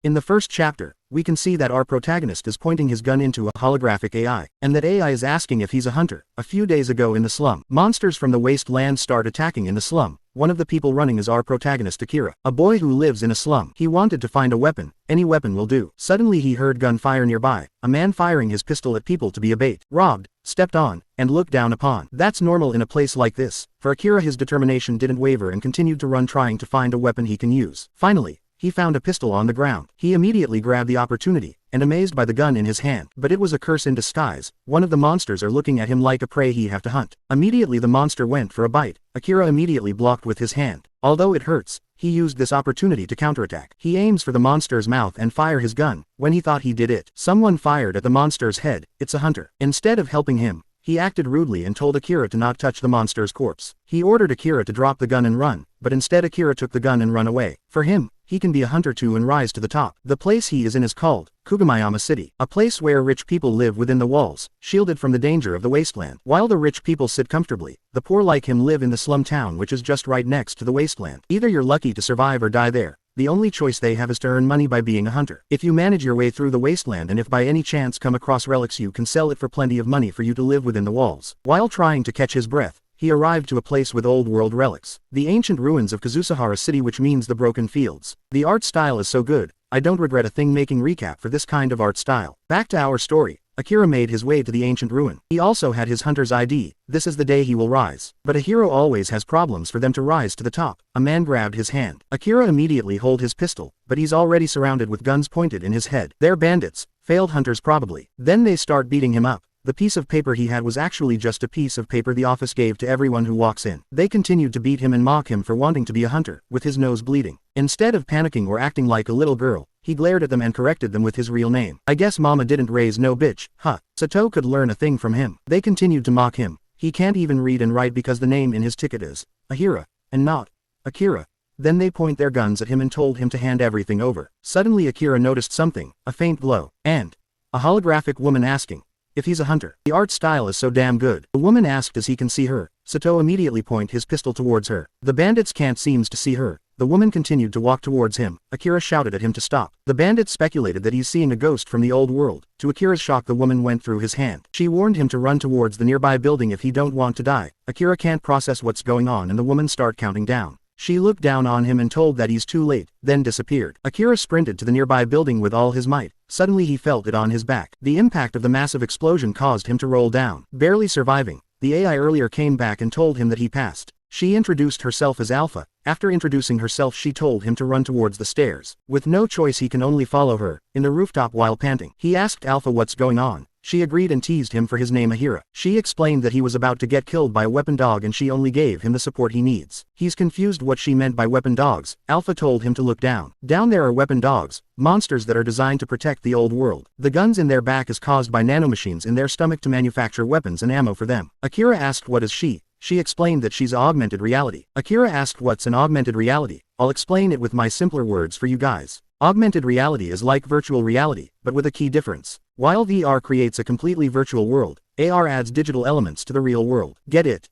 In the first chapter, we can see that our protagonist is pointing his gun into a holographic AI, and that AI is asking if he's a hunter. A few days ago in the slum, monsters from the wastelands start attacking in the slum. One of the people running is our protagonist Akira, a boy who lives in a slum. He wanted to find a weapon. Any weapon will do. Suddenly he heard gunfire nearby, a man firing his pistol at people to be a bait, robbed, stepped on, and looked down upon. That's normal in a place like this. For Akira, his determination didn't waver and continued to run, trying to find a weapon he can use. Finally, he found a pistol on the ground. He immediately grabbed the opportunity, and amazed by the gun in his hand. But it was a curse in disguise. One of the monsters are looking at him like a prey he have to hunt. Immediately the monster went for a bite. Akira immediately blocked with his hand. Although it hurts, he used this opportunity to counterattack. He aims for the monster's mouth and fire his gun. When he thought he did it, someone fired at the monster's head. It's a hunter. Instead of helping him, he acted rudely and told Akira to not touch the monster's corpse. He ordered Akira to drop the gun and run, but instead Akira took the gun and run away. For him, he can be a hunter too and rise to the top. The place he is in is called Kugamayama City, a place where rich people live within the walls, shielded from the danger of the wasteland. While the rich people sit comfortably, the poor like him live in the Slumtown, which is just right next to the wasteland. Either you're lucky to survive or die there. The only choice they have is to earn money by being a hunter. If you manage your way through the wasteland and if by any chance come across relics, you can sell it for plenty of money for you to live within the walls. While trying to catch his breath, he arrived to a place with old world relics, the ancient ruins of Kazusahara City, which means the broken fields. The art style is so good, I don't regret a thing making recap for this kind of art style. Back to our story. Akira made his way to the ancient ruin. He also had his hunter's ID. This is the day he will rise. But a hero always has problems for them to rise to the top. A man grabbed his hand. Akira immediately hold his pistol, but he's already surrounded with guns pointed in his head. They're bandits, failed hunters probably. Then they start beating him up. The piece of paper he had was actually just a piece of paper the office gave to everyone who walks in. They continued to beat him and mock him for wanting to be a hunter, with his nose bleeding. Instead of panicking or acting like a little girl, he glared at them and corrected them with his real name. I guess mama didn't raise no bitch, huh? Sato could learn a thing from him. They continued to mock him. He can't even read and write because the name in his ticket is Ahira, and not Akira. Then they point their guns at him and told him to hand everything over. Suddenly Akira noticed something, a faint glow, and a holographic woman asking if he's a hunter. The art style is so damn good. The woman asked as he can see her. Sato immediately point his pistol towards her. The bandits can't seems to see her. The woman continued to walk towards him. Akira shouted at him to stop. The bandits speculated that he's seeing a ghost from the old world. To Akira's shock, the woman went through his hand. She warned him to run towards the nearby building if he don't want to die. Akira can't process what's going on and the woman start counting down. She looked down on him and told that he's too late, then disappeared. Akira sprinted to the nearby building with all his might. Suddenly he felt it on his back. The impact of the massive explosion caused him to roll down. Barely surviving, the AI earlier came back and told him that he passed. She introduced herself as Alpha. After introducing herself, she told him to run towards the stairs. With no choice, he can only follow her. In the rooftop while panting, he asked Alpha what's going on. She agreed and teased him for his name Ahira. She explained that he was about to get killed by a weapon dog and she only gave him the support he needs. He's confused what she meant by weapon dogs. Alpha told him to look down. Down there are weapon dogs, monsters that are designed to protect the old world. The guns in their back is caused by nanomachines in their stomach to manufacture weapons and ammo for them. Akira asked what is she. She explained that she's augmented reality. Akira asked what's an augmented reality. I'll explain it with my simpler words for you guys. Augmented reality is like virtual reality, but with a key difference. While VR creates a completely virtual world, AR adds digital elements to the real world. Get it?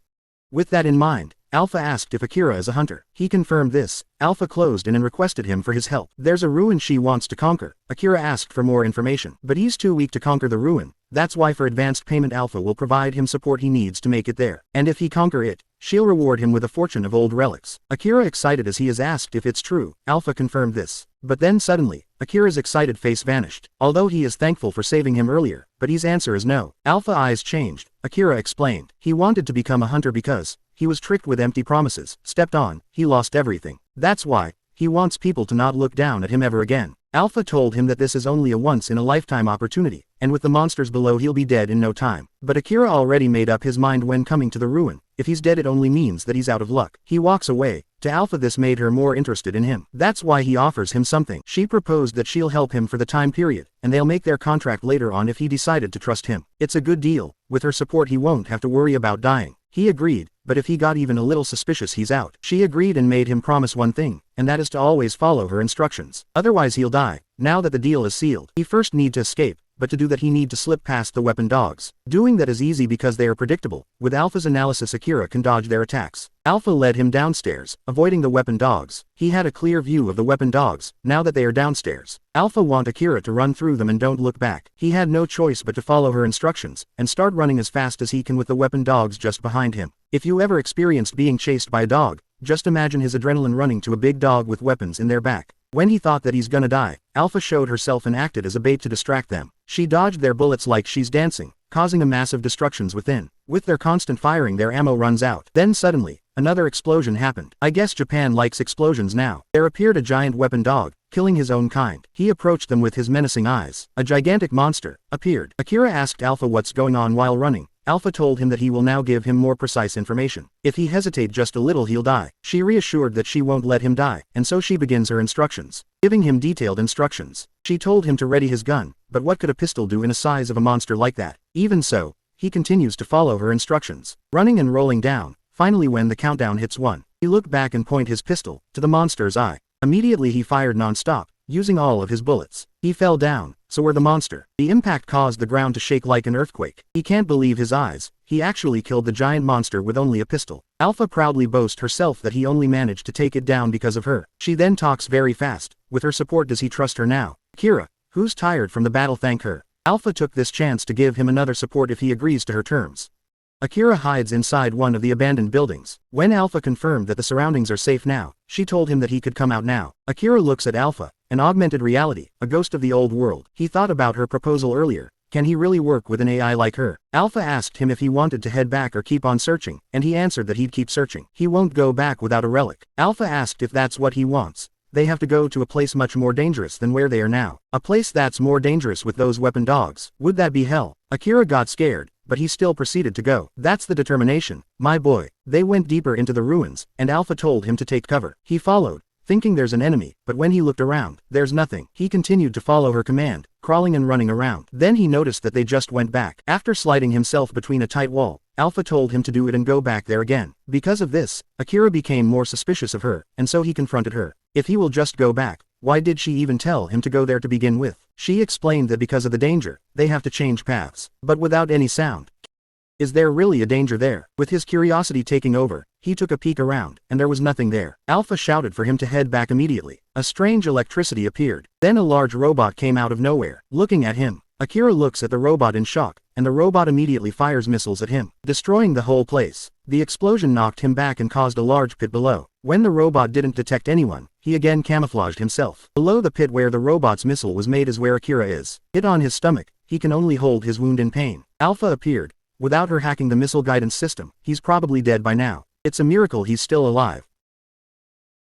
With that in mind, Alpha asked if Akira is a hunter. He confirmed this. Alpha closed in and requested him for his help. There's a ruin she wants to conquer. Akira asked for more information, but he's too weak to conquer the ruin. That's why for advanced payment Alpha will provide him support he needs to make it there. And if he conquer it, she'll reward him with a fortune of old relics. Akira excited as he is asked if it's true. Alpha confirmed this. But then suddenly, Akira's excited face vanished. Although he is thankful for saving him earlier, but his answer is no. Alpha eyes changed. Akira explained. He wanted to become a hunter because he was tricked with empty promises. Stepped on, he lost everything. That's why he wants people to not look down at him ever again. Alpha told him that this is only a once-in-a-lifetime opportunity, and with the monsters below he'll be dead in no time. But Akira already made up his mind when coming to the ruin. If he's dead it only means that he's out of luck. He walks away. To Alpha this made her more interested in him. That's why he offers him something. She proposed that she'll help him for the time period, and they'll make their contract later on if he decided to trust him. It's a good deal. With her support he won't have to worry about dying. He agreed, but if he got even a little suspicious he's out. She agreed and made him promise one thing, and that is to always follow her instructions. Otherwise he'll die. Now that the deal is sealed, he first need to escape, but to do that he need to slip past the weapon dogs. Doing that is easy because they are predictable. With Alpha's analysis, Akira can dodge their attacks. Alpha led him downstairs, avoiding the weapon dogs. He had a clear view of the weapon dogs, now that they are downstairs. Alpha want Akira to run through them and don't look back. He had no choice but to follow her instructions, and start running as fast as he can with the weapon dogs just behind him. If you ever experienced being chased by a dog, just imagine his adrenaline running to a big dog with weapons in their back. When he thought that he's gonna die, Alpha showed herself and acted as a bait to distract them. She dodged their bullets like she's dancing, causing a massive destructions within. With their constant firing, their ammo runs out. Then suddenly, another explosion happened. I guess Japan likes explosions now. There appeared a giant weapon dog, killing his own kind. He approached them with his menacing eyes. A gigantic monster appeared. Akira asked Alpha what's going on while running. Alpha told him that he will now give him more precise information. If he hesitate just a little, he'll die. She reassured that she won't let him die, and so she begins her instructions, giving him detailed instructions. She told him to ready his gun, but what could a pistol do in the size of a monster like that? Even so, he continues to follow her instructions, running and rolling down. Finally, when the countdown hits 1, he looked back and point his pistol to the monster's eye. Immediately he fired non-stop, using all of his bullets. He fell down, so were the monster. The impact caused the ground to shake like an earthquake. He can't believe his eyes. He actually killed the giant monster with only a pistol. Alpha proudly boasts herself that he only managed to take it down because of her. She then talks very fast. With her support, does he trust her now? Akira, who's tired from the battle, thank her. Alpha took this chance to give him another support if he agrees to her terms. Akira hides inside one of the abandoned buildings. When Alpha confirmed that the surroundings are safe now, she told him that he could come out now. Akira looks at Alpha, an augmented reality, a ghost of the old world. He thought about her proposal earlier. Can he really work with an AI like her? Alpha asked him if he wanted to head back or keep on searching, and he answered that he'd keep searching. He won't go back without a relic. Alpha asked if that's what he wants. They have to go to a place much more dangerous than where they are now. A place that's more dangerous with those weapon dogs. Would that be hell? Akira got scared, but he still proceeded to go. That's the determination, my boy. They went deeper into the ruins, and Alpha told him to take cover. He followed, thinking there's an enemy, but when he looked around, there's nothing. He continued to follow her command, crawling and running around. Then he noticed that they just went back. After sliding himself between a tight wall, Alpha told him to do it and go back there again. Because of this, Akira became more suspicious of her, and so he confronted her. If he will just go back, why did she even tell him to go there to begin with? She explained that because of the danger, they have to change paths, but without any sound. Is there really a danger there? With his curiosity taking over, he took a peek around, and there was nothing there. Alpha shouted for him to head back immediately. A strange electricity appeared. Then a large robot came out of nowhere, looking at him. Akira looks at the robot in shock, and the robot immediately fires missiles at him, destroying the whole place. The explosion knocked him back and caused a large pit below. When the robot didn't detect anyone, he again camouflaged himself. Below the pit where the robot's missile was made is where Akira is. Hit on his stomach, he can only hold his wound in pain. Alpha appeared. Without her hacking the missile guidance system, he's probably dead by now. It's a miracle he's still alive.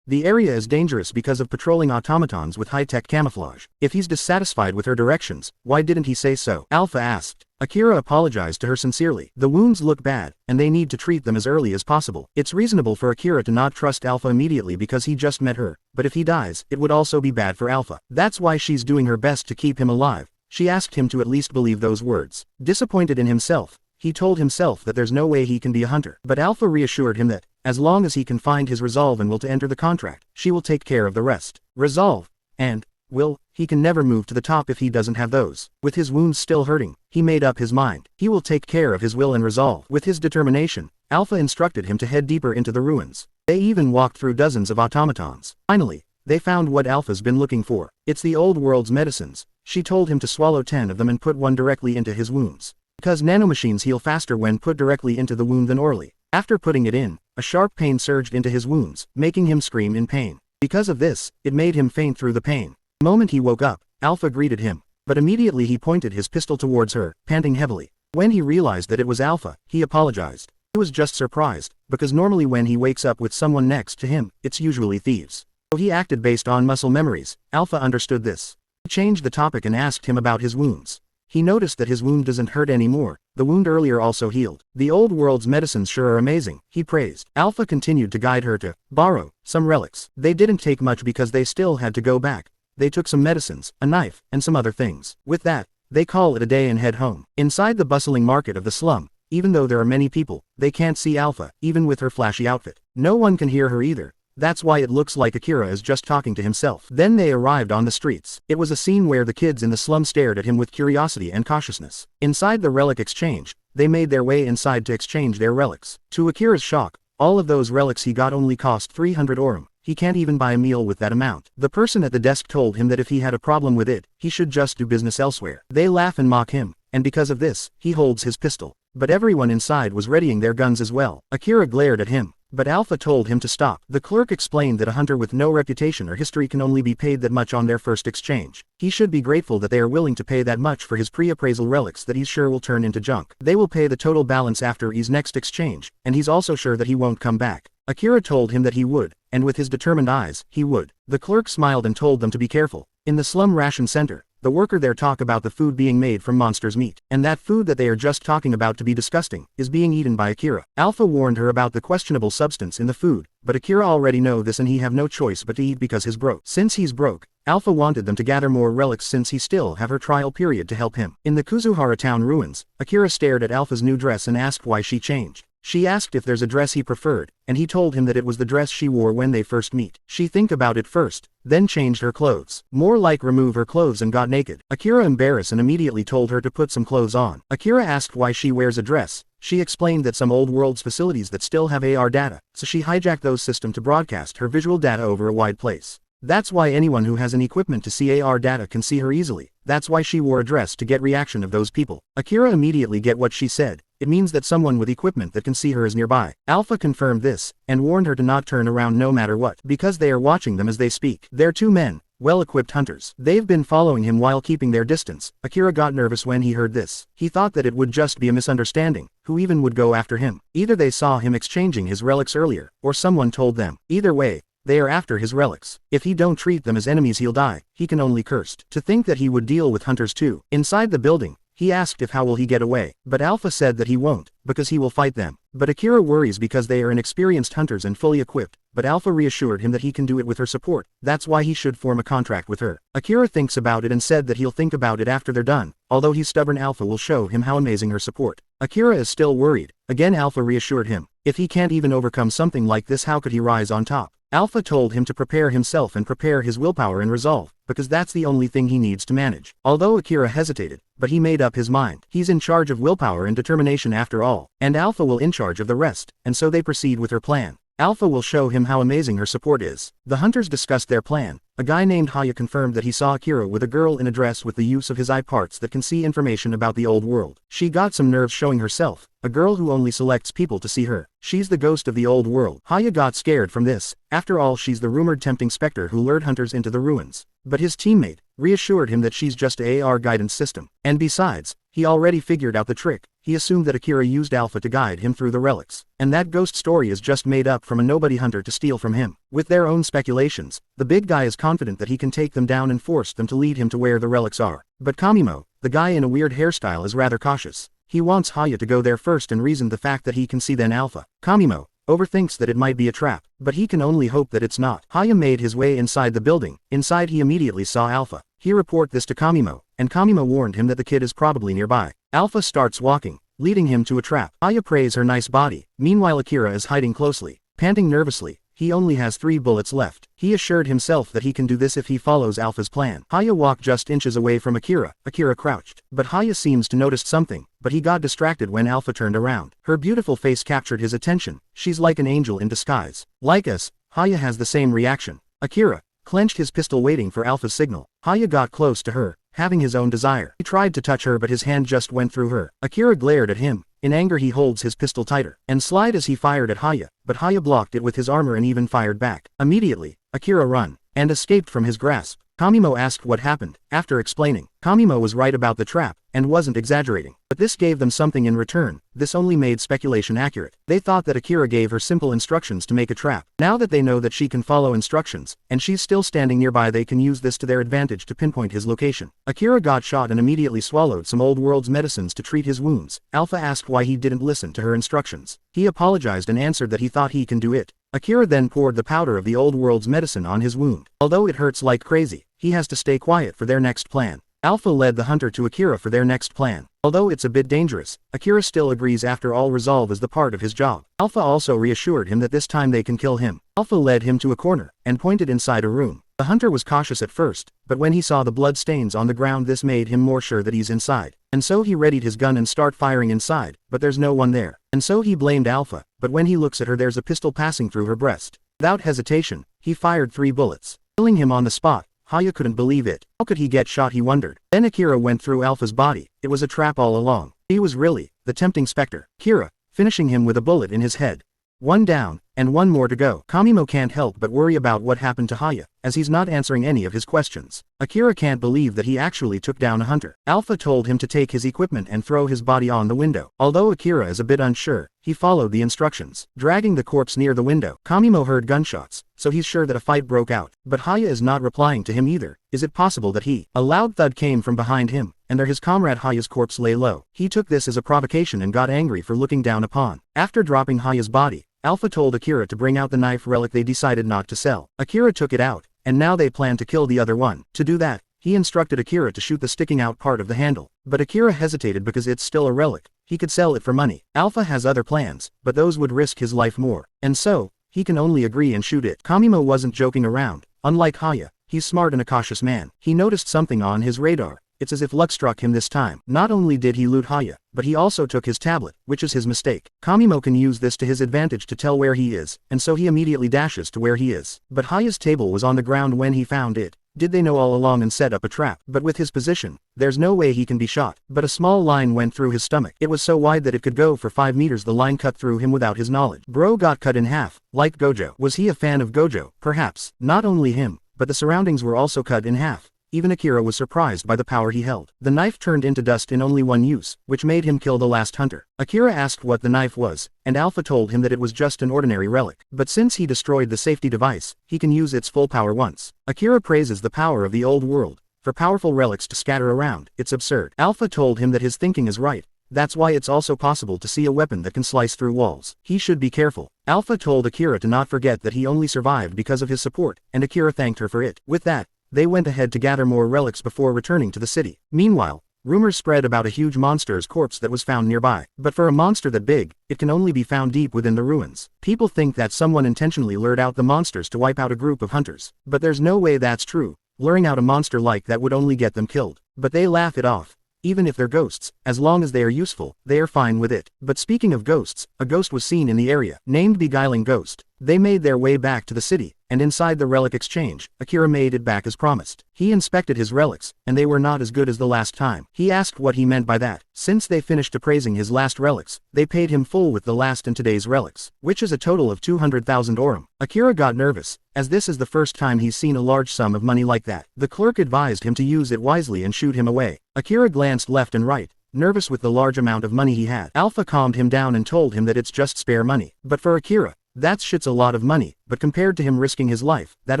The area is dangerous because of patrolling automatons with high-tech camouflage. If he's dissatisfied with her directions, why didn't he say so? Alpha asked. Akira apologized to her sincerely. The wounds look bad, and they need to treat them as early as possible. It's reasonable for Akira to not trust Alpha immediately because he just met her, but if he dies, it would also be bad for Alpha. That's why she's doing her best to keep him alive. She asked him to at least believe those words. Disappointed in himself, he told himself that there's no way he can be a hunter. But Alpha reassured him that, as long as he can find his resolve and will to enter the contract, she will take care of the rest. Resolve, and will, he can never move to the top if he doesn't have those. With his wounds still hurting, he made up his mind. He will take care of his will and resolve. With his determination, Alpha instructed him to head deeper into the ruins. They even walked through dozens of automatons. Finally, they found what Alpha's been looking for. It's the old world's medicines. She told him to swallow 10 of them and put one directly into his wounds, because nanomachines heal faster when put directly into the wound than orally. After putting it in, a sharp pain surged into his wounds, making him scream in pain. Because of this, it made him faint through the pain. The moment he woke up, Alpha greeted him, but immediately he pointed his pistol towards her, panting heavily. When he realized that it was Alpha, he apologized. He was just surprised, because normally when he wakes up with someone next to him, it's usually thieves. So he acted based on muscle memories. Alpha understood this. He changed the topic and asked him about his wounds. He noticed that his wound doesn't hurt anymore. The wound earlier also healed. The old world's medicines sure are amazing, he praised. Alpha continued to guide her to borrow some relics. They didn't take much because they still had to go back. They took some medicines, a knife, and some other things. With that, they call it a day and head home. Inside the bustling market of the slum, even though there are many people, they can't see Alpha, even with her flashy outfit. No one can hear her either. That's why it looks like Akira is just talking to himself. Then they arrived on the streets. It was a scene where the kids in the slum stared at him with curiosity and cautiousness. Inside the relic exchange, they made their way inside to exchange their relics. To Akira's shock, all of those relics he got only cost 300 orum. He can't even buy a meal with that amount. The person at the desk told him that if he had a problem with it, he should just do business elsewhere. They laugh and mock him, and because of this, he holds his pistol. But everyone inside was readying their guns as well. Akira glared at him, but Alpha told him to stop. The clerk explained that a hunter with no reputation or history can only be paid that much on their first exchange. He should be grateful that they are willing to pay that much for his pre-appraisal relics that he's sure will turn into junk. They will pay the total balance after his next exchange, and he's also sure that he won't come back. Akira told him that he would, and with his determined eyes, he would. The clerk smiled and told them to be careful. In the slum ration center, the worker there talk about the food being made from monsters' meat, and that food that they are just talking about to be disgusting, is being eaten by Akira. Alpha warned her about the questionable substance in the food, but Akira already know this and he have no choice but to eat because he's broke. Since he's broke, Alpha wanted them to gather more relics since he still have her trial period to help him. In the Kuzuhara town ruins, Akira stared at Alpha's new dress and asked why she changed. She asked if there's a dress he preferred, and he told him that it was the dress she wore when they first meet. She think about it first, then changed her clothes. More like remove her clothes and got naked. Akira embarrassed and immediately told her to put some clothes on. Akira asked why she wears a dress. She explained that some old world's facilities that still have AR data, so she hijacked those systems to broadcast her visual data over a wide place. That's why anyone who has an equipment to see AR data can see her easily. That's why she wore a dress to get reaction of those people. Akira immediately get what she said. It means that someone with equipment that can see her is nearby. Alpha confirmed this, and warned her to not turn around no matter what, because they are watching them as they speak. They're two men, well-equipped hunters. They've been following him while keeping their distance. Akira got nervous when he heard this. He thought that it would just be a misunderstanding. Who even would go after him? Either they saw him exchanging his relics earlier, or someone told them. Either way, they are after his relics. If he don't treat them as enemies he'll die. He can only curse. To think that he would deal with hunters too. Inside the building, he asked if how will he get away, but Alpha said that he won't, because he will fight them. But Akira worries because they are inexperienced hunters and fully equipped, but Alpha reassured him that he can do it with her support. That's why he should form a contract with her. Akira thinks about it and said that he'll think about it after they're done, although he's stubborn. Alpha will show him how amazing her support. Akira is still worried. Again Alpha reassured him. If he can't even overcome something like this, how could he rise on top? Alpha told him to prepare himself and prepare his willpower and resolve, because that's the only thing he needs to manage. Although Akira hesitated, but he made up his mind. He's in charge of willpower and determination after all, and Alpha will in charge of the rest, and so they proceed with her plan. Alpha will show him how amazing her support is. The hunters discussed their plan. A guy named Haya confirmed that he saw Akira with a girl in a dress with the use of his eye parts that can see information about the old world. She got some nerves showing herself, a girl who only selects people to see her. She's the ghost of the old world. Haya got scared from this. After all, she's the rumored tempting specter who lured hunters into the ruins. But his teammate reassured him that she's just a AR guidance system. And besides, he already figured out the trick. He assumed that Akira used Alpha to guide him through the relics, and that ghost story is just made up from a nobody hunter to steal from him. With their own speculations, the big guy is confident that he can take them down and force them to lead him to where the relics are. But Kamimo, the guy in a weird hairstyle, is rather cautious. He wants Haya to go there first and reason the fact that he can see then Alpha. Kamimo overthinks that it might be a trap, but he can only hope that it's not. Haya made his way inside the building. Inside he immediately saw Alpha. He reported this to Kamimo, and Kamimo warned him that the kid is probably nearby. Alpha starts walking, leading him to a trap. Haya praised her nice body. Meanwhile Akira is hiding closely, panting nervously. He only has 3 bullets left. He assured himself that he can do this if he follows Alpha's plan. Haya walked just inches away from Akira. Akira crouched. But Haya seems to notice something, but he got distracted when Alpha turned around. Her beautiful face captured his attention. She's like an angel in disguise. Like us, Haya has the same reaction. Akira clenched his pistol waiting for Alpha's signal. Haya got close to her, having his own desire. He tried to touch her but his hand just went through her. Akira glared at him. In anger he holds his pistol tighter, and slid as he fired at Haya, but Haya blocked it with his armor and even fired back. Immediately, Akira run, and escaped from his grasp. Kamimo asked what happened. After explaining, Kamimo was right about the trap, and wasn't exaggerating. But this gave them something in return. This only made speculation accurate. They thought that Akira gave her simple instructions to make a trap. Now that they know that she can follow instructions, and she's still standing nearby, they can use this to their advantage to pinpoint his location. Akira got shot and immediately swallowed some old world's medicines to treat his wounds. Alpha asked why he didn't listen to her instructions. He apologized and answered that he thought he can do it. Akira then poured the powder of the old world's medicine on his wound. Although it hurts like crazy, he has to stay quiet for their next plan. Alpha led the hunter to Akira for their next plan. Although it's a bit dangerous, Akira still agrees. After all, resolve is the part of his job. Alpha also reassured him that this time they can kill him. Alpha led him to a corner, and pointed inside a room. The hunter was cautious at first, but when he saw the blood stains on the ground this made him more sure that he's inside. And so he readied his gun and start firing inside, but there's no one there. And so he blamed Alpha, but when he looks at her there's a pistol passing through her breast. Without hesitation, he fired 3 bullets, killing him on the spot. Haya couldn't believe it. How could he get shot, he wondered. Then Akira went through Alpha's body. It was a trap all along. He was really the tempting specter. Akira, finishing him with a bullet in his head. 1 down, and 1 more to go. Kamimo can't help but worry about what happened to Haya, as he's not answering any of his questions. Akira can't believe that he actually took down a hunter. Alpha told him to take his equipment and throw his body on the window. Although Akira is a bit unsure, he followed the instructions, dragging the corpse near the window. Kamimo heard gunshots, so he's sure that a fight broke out. But Haya is not replying to him either. Is it possible that a loud thud came from behind him, and there his comrade Haya's corpse lay low. He took this as a provocation and got angry for looking down upon. After dropping Haya's body, Alpha told Akira to bring out the knife relic they decided not to sell. Akira took it out, and now they plan to kill the other one. To do that, he instructed Akira to shoot the sticking out part of the handle. But Akira hesitated because it's still a relic. He could sell it for money. Alpha has other plans, but those would risk his life more. And so, he can only agree and shoot it. Kamimo wasn't joking around. Unlike Haya, he's smart and a cautious man. He noticed something on his radar. It's as if luck struck him this time. Not only did he loot Haya, but he also took his tablet, which is his mistake. Kamimo can use this to his advantage to tell where he is, and so he immediately dashes to where he is. But Haya's table was on the ground when he found it. Did they know all along and set up a trap? But with his position, there's no way he can be shot. But a small line went through his stomach. It was so wide that it could go for 5 meters. The line cut through him without his knowledge. Bro got cut in half, like Gojo. Was he a fan of Gojo? Perhaps. Not only him, but the surroundings were also cut in half. Even Akira was surprised by the power he held. The knife turned into dust in only 1 use, which made him kill the last hunter. Akira asked what the knife was, and Alpha told him that it was just an ordinary relic. But since he destroyed the safety device, he can use its full power once. Akira praises the power of the old world. For powerful relics to scatter around, it's absurd. Alpha told him that his thinking is right. That's why it's also possible to see a weapon that can slice through walls. He should be careful. Alpha told Akira to not forget that he only survived because of his support, and Akira thanked her for it. With that, they went ahead to gather more relics before returning to the city. Meanwhile, rumors spread about a huge monster's corpse that was found nearby. But for a monster that big, it can only be found deep within the ruins. People think that someone intentionally lured out the monsters to wipe out a group of hunters. But there's no way that's true. Luring out a monster like that would only get them killed. But they laugh it off. Even if they're ghosts, as long as they are useful, they are fine with it. But speaking of ghosts, a ghost was seen in the area, named Beguiling Ghost. They made their way back to the city, and inside the relic exchange, Akira made it back as promised. He inspected his relics, and they were not as good as the last time. He asked what he meant by that. Since they finished appraising his last relics, they paid him full with the last and today's relics, which is a total of 200,000 orum. Akira got nervous, as this is the first time he's seen a large sum of money like that. The clerk advised him to use it wisely and shoot him away. Akira glanced left and right, nervous with the large amount of money he had. Alpha calmed him down and told him that it's just spare money. But for Akira, that shit's a lot of money, but compared to him risking his life, that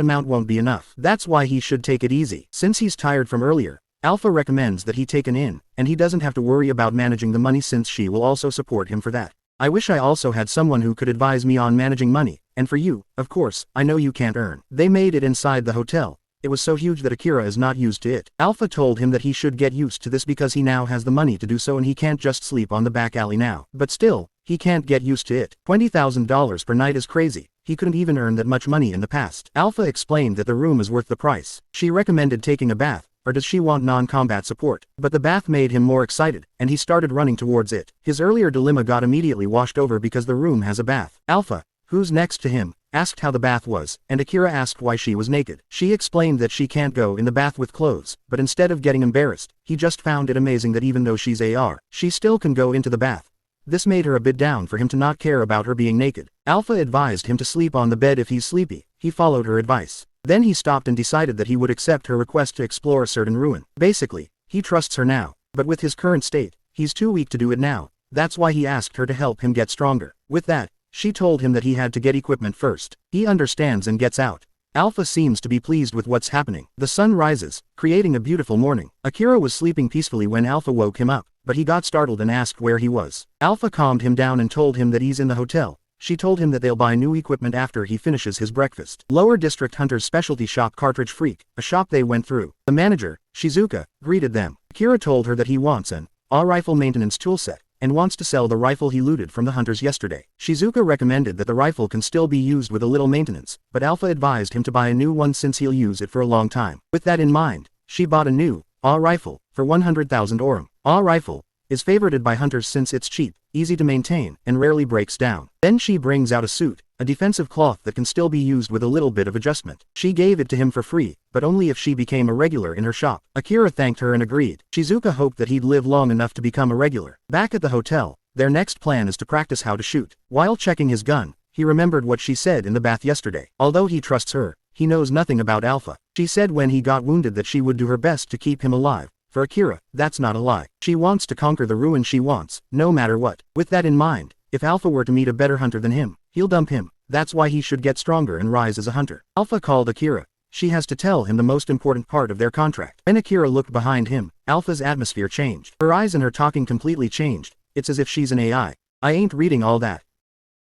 amount won't be enough. That's why he should take it easy. Since he's tired from earlier, Alpha recommends that he take an inn, and he doesn't have to worry about managing the money since she will also support him for that. I wish I also had someone who could advise me on managing money, and for you, of course, I know you can't earn. They made it inside the hotel. It was so huge that Akira is not used to it. Alpha told him that he should get used to this because he now has the money to do so and he can't just sleep on the back alley now. But still, he can't get used to it. $20,000 per night is crazy. He couldn't even earn that much money in the past. Alpha explained that the room is worth the price. She recommended taking a bath, or does she want non-combat support? But the bath made him more excited, and he started running towards it. His earlier dilemma got immediately washed over because the room has a bath. Alpha, who's next to him, asked how the bath was, and Akira asked why she was naked. She explained that she can't go in the bath with clothes, but instead of getting embarrassed, he just found it amazing that even though she's AR, she still can go into the bath. This made her a bit down for him to not care about her being naked. Alpha advised him to sleep on the bed if he's sleepy. He followed her advice. Then he stopped and decided that he would accept her request to explore a certain ruin. Basically, he trusts her now, but with his current state, he's too weak to do it now. That's why he asked her to help him get stronger. With that, she told him that he had to get equipment first. He understands and gets out. Alpha seems to be pleased with what's happening. The sun rises, creating a beautiful morning. Akira was sleeping peacefully when Alpha woke him up, but he got startled and asked where he was. Alpha calmed him down and told him that he's in the hotel. She told him that they'll buy new equipment after he finishes his breakfast. Lower District Hunter's specialty shop Cartridge Freak, a shop they went through. The manager, Shizuka, greeted them. Akira told her that he wants an rifle maintenance toolset, and wants to sell the rifle he looted from the hunters yesterday. Shizuka recommended that the rifle can still be used with a little maintenance, but Alpha advised him to buy a new one since he'll use it for a long time. With that in mind, she bought a new rifle for 100,000 orum. Rifle is favorited by hunters since it's cheap, easy to maintain, and rarely breaks down. Then she brings out a suit, a defensive cloth that can still be used with a little bit of adjustment. She gave it to him for free, but only if she became a regular in her shop. Akira thanked her and agreed. Shizuka hoped that he'd live long enough to become a regular. Back at the hotel, their next plan is to practice how to shoot. While checking his gun, he remembered what she said in the bath yesterday. Although he trusts her, he knows nothing about Alpha. She said when he got wounded that she would do her best to keep him alive. For Akira, that's not a lie. She wants to conquer the ruin she wants, no matter what. With that in mind, if Alpha were to meet a better hunter than him, he'll dump him. That's why he should get stronger and rise as a hunter. Alpha called Akira. She has to tell him the most important part of their contract. When Akira looked behind him, Alpha's atmosphere changed. Her eyes and her talking completely changed. It's as if she's an AI. I ain't reading all that.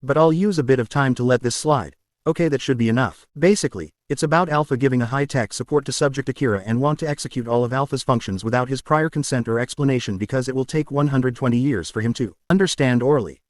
But I'll use a bit of time to let this slide. Okay, that should be enough. Basically, it's about Alpha giving a high-tech support to subject Akira and want to execute all of Alpha's functions without his prior consent or explanation because it will take 120 years for him to understand orally.